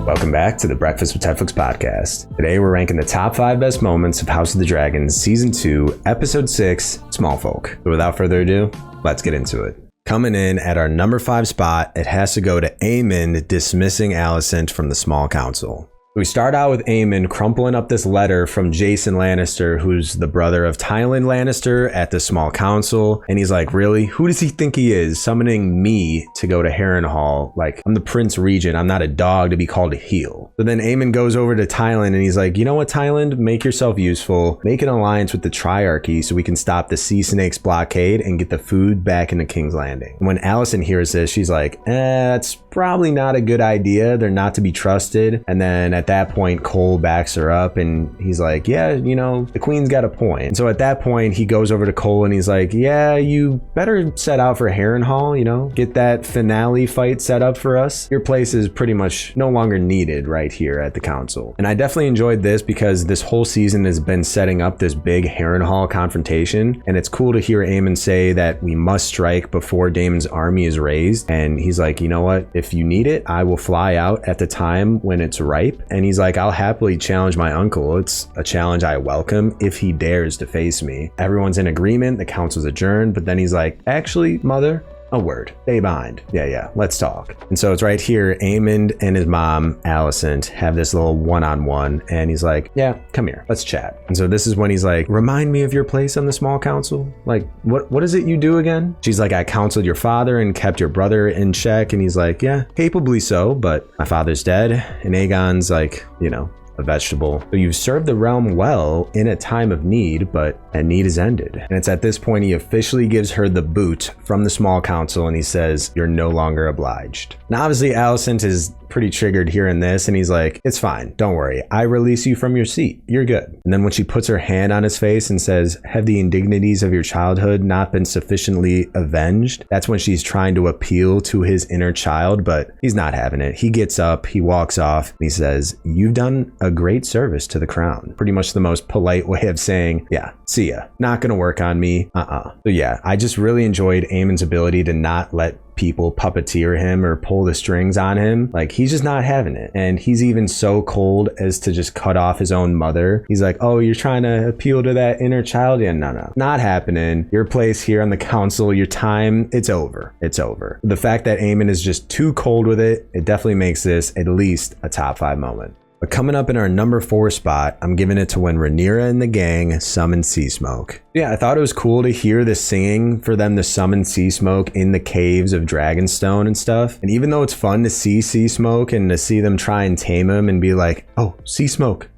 Welcome back to the Breakfast with Tedflix podcast. Today we're ranking the top 5 best moments of House of the Dragon Season 2, Episode 6, Smallfolk. So without further ado, let's get into it. Coming in at our number 5 spot, it has to go to Aon dismissing Allison from the Small Council. We start out with Aemon crumpling up this letter from Jason Lannister, who's the brother of Tywin Lannister at the Small Council. And he's like, really? Who does he think he is? Summoning me to go to Harrenhal? Like, I'm the Prince Regent. I'm not a dog to be called a heel. So then Aemon goes over to Tywin and he's like, you know what, Tywin? Make yourself useful. Make an alliance with the Triarchy so we can stop the Sea Snake's blockade and get the food back into King's Landing. And when Allison hears this, she's like, that's probably not a good idea. They're not to be trusted. And then at that point, Cole backs her up and he's like, yeah, you know, the queen's got a point. And so at that point, he goes over to Cole and he's like, yeah, you better set out for Harrenhal, you know, get that finale fight set up for us. Your place is pretty much no longer needed right here at the council. And I definitely enjoyed this because this whole season has been setting up this big Harrenhal confrontation. And it's cool to hear Aemon say that we must strike before Daemon's army is raised. And he's like, you know what? If you need it, I will fly out at the time when it's ripe. And he's like, I'll happily challenge my uncle. It's a challenge I welcome if he dares to face me. Everyone's in agreement. The council's adjourned. But then he's like, actually, mother, a word. Stay behind. Yeah, let's talk. And so it's right here. Aemon and his mom, Alicent, have this little one-on-one. And he's like, yeah, come here. Let's chat. And so this is when he's like, remind me of your place on the Small Council. Like, what is it you do again? She's like, I counseled your father and kept your brother in check. And he's like, yeah, capably so. But my father's dead. And Aegon's like, you know, a vegetable. So you've served the realm well in a time of need, but that need is ended. And it's at this point he officially gives her the boot from the Small Council and he says, you're no longer obliged. Now obviously Alicent is pretty triggered hearing this and he's like, it's fine, don't worry, I release you from your seat, you're good. And then when she puts her hand on his face and says, have the indignities of your childhood not been sufficiently avenged? That's when she's trying to appeal to his inner child, but he's not having it. He gets up, he walks off, and he says, you've done a great service to the crown. Pretty much the most polite way of saying, yeah, see ya, not gonna work on me. So yeah, I just really enjoyed Aemon's ability to not let people puppeteer him or pull the strings on him. Like, he's just not having it. And he's even so cold as to just cut off his own mother. He's like, oh, you're trying to appeal to that inner child? Yeah, no, not happening. Your place here on the council, your time, it's over. It's over. The fact that Aemon is just too cold with it, it definitely makes this at least a top 5 moment. But coming up in our number 4 spot, I'm giving it to when Rhaenyra and the gang summoned Sea Smoke. Yeah, I thought it was cool to hear the singing for them to summon Sea Smoke in the caves of Dragonstone and stuff. And even though it's fun to see Sea Smoke and to see them try and tame him and be like, oh, Sea Smoke,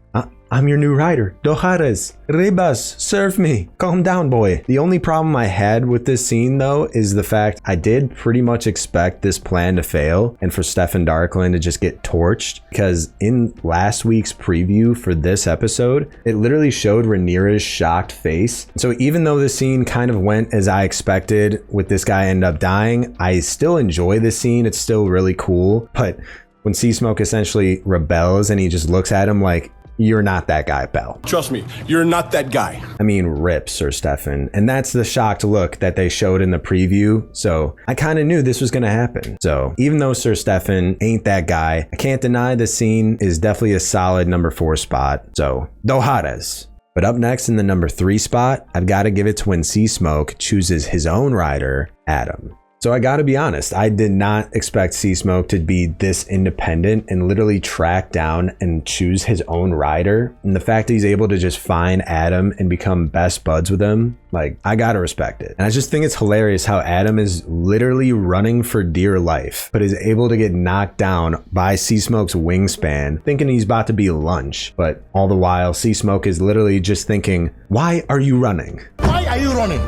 I'm your new rider. Dojares, Rebas, serve me. Calm down, boy. The only problem I had with this scene, though, is the fact I did pretty much expect this plan to fail and for Stefan Darkland to just get torched, because in last week's preview for this episode, it literally showed Rhaenyra's shocked face. So even though the scene kind of went as I expected with this guy end up dying, I still enjoy this scene. It's still really cool. But when Sea Smoke essentially rebels and he just looks at him like, you're not that guy, pal. Trust me, you're not that guy. I mean, rip, Sir Stefan. And that's the shocked look that they showed in the preview. So I kind of knew this was going to happen. So even though Sir Stefan ain't that guy, I can't deny the scene is definitely a solid number 4 spot. So, Dojares. But up next in the number 3 spot, I've got to give it to when Sea Smoke chooses his own rider, Adam. So I gotta be honest, I did not expect Sea Smoke to be this independent and literally track down and choose his own rider. And the fact that he's able to just find Adam and become best buds with him, like, I gotta respect it. And I just think it's hilarious how Adam is literally running for dear life, but is able to get knocked down by Sea Smoke's wingspan, thinking he's about to be lunch. But all the while, Sea Smoke is literally just thinking, why are you running? Why are you running?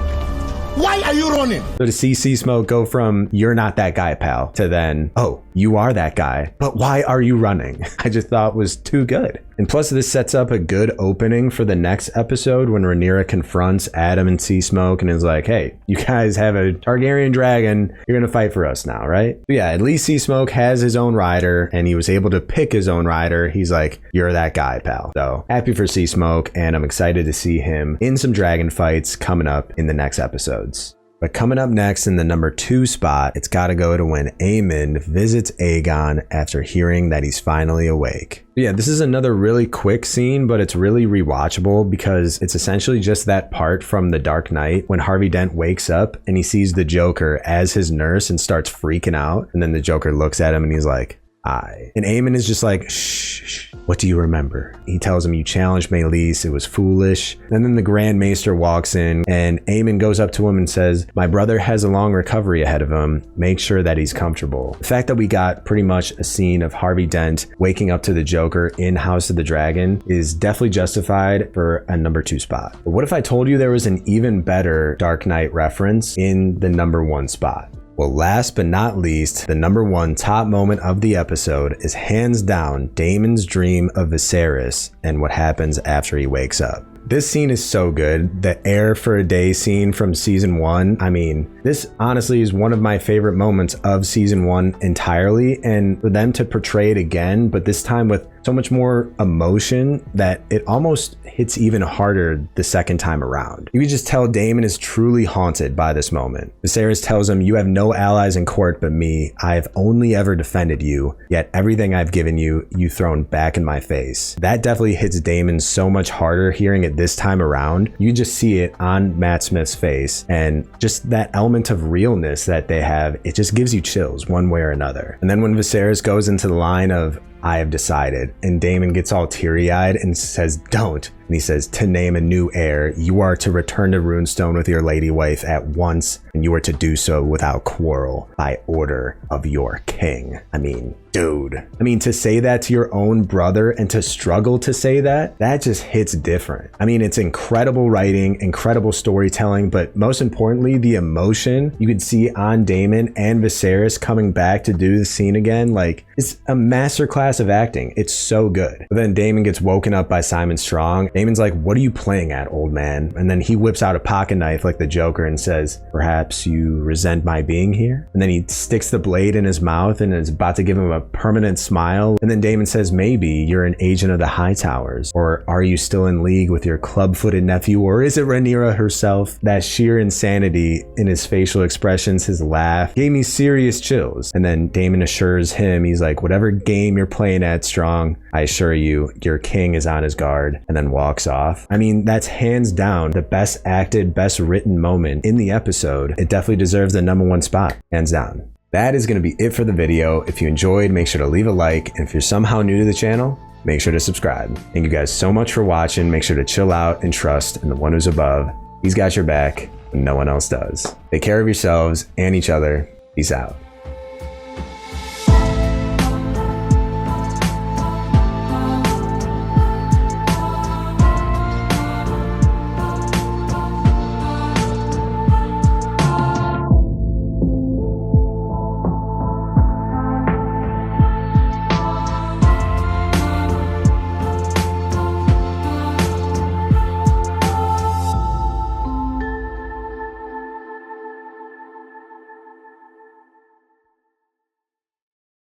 Why are you running? So to see Sea Smoke go from, you're not that guy, pal, to then, oh, you are that guy, but why are you running? I just thought was too good. And plus this sets up a good opening for the next episode when Rhaenyra confronts Adam and Sea Smoke and is like, hey, you guys have a Targaryen dragon, you're gonna fight for us now, right? But yeah, at least Sea Smoke has his own rider and he was able to pick his own rider. He's like, you're that guy, pal. So happy for Sea Smoke, and I'm excited to see him in some dragon fights coming up in the next episodes. But coming up next in the number 2 spot, it's got to go to when Aemon visits Aegon after hearing that he's finally awake. Yeah, this is another really quick scene, but it's really rewatchable because it's essentially just that part from The Dark Knight when Harvey Dent wakes up and he sees the Joker as his nurse and starts freaking out. And then the Joker looks at him and he's like, "I." And Aemon is just like, shh, what do you remember? He tells him, "You challenged Maelys, it was foolish." And then the Grand Maester walks in and Aemon goes up to him and says, "My brother has a long recovery ahead of him. Make sure that he's comfortable." The fact that we got pretty much a scene of Harvey Dent waking up to the Joker in House of the Dragon is definitely justified for a number 2 spot. But what if I told you there was an even better Dark Knight reference in the number 1 spot? Well, last but not least, the number 1 top moment of the episode is hands down Daemon's dream of Viserys and what happens after he wakes up. This scene is so good. The Air for a Day scene from season 1. I mean, this honestly is one of my favorite moments of season 1 entirely. And for them to portray it again, but this time with so much more emotion that it almost hits even harder the second time around. You can just tell Daemon is truly haunted by this moment. Viserys tells him, "You have no allies in court but me. I have only ever defended you, yet everything I've given you, you've thrown back in my face." That definitely hits Daemon so much harder hearing it this time around. You just see it on Matt Smith's face, and just that element of realness that they have, it just gives you chills one way or another. And then when Viserys goes into the line of, "I have decided," and Daemon gets all teary-eyed and says, "Don't." And he says, "To name a new heir, you are to return to Runestone with your lady wife at once, and you are to do so without quarrel, by order of your king." I mean, dude. I mean, to say that to your own brother and to struggle to say that, that just hits different. I mean, it's incredible writing, incredible storytelling, but most importantly, the emotion you could see on Daemon and Viserys coming back to do the scene again. Like, it's a masterclass of acting. It's so good. But then Daemon gets woken up by Simon Strong. Daemon's like, "What are you playing at, old man?" And then he whips out a pocket knife like the Joker and says, "Perhaps you resent my being here?" And then he sticks the blade in his mouth and is about to give him a permanent smile. And then Daemon says, "Maybe you're an agent of the Hightowers, or are you still in league with your club-footed nephew, or is it Rhaenyra herself?" That sheer insanity in his facial expressions, his laugh, gave me serious chills. And then Daemon assures him, he's like, "Whatever game you're playing at, Strong, I assure you, your king is on his guard," and then walks off. I mean, that's hands down the best acted, best written moment in the episode. It definitely deserves the number 1 spot, hands down. That is going to be it for the video. If you enjoyed, make sure to leave a like. And if you're somehow new to the channel, make sure to subscribe. Thank you guys so much for watching. Make sure to chill out and trust in the one who's above. He's got your back when no one else does. Take care of yourselves and each other. Peace out.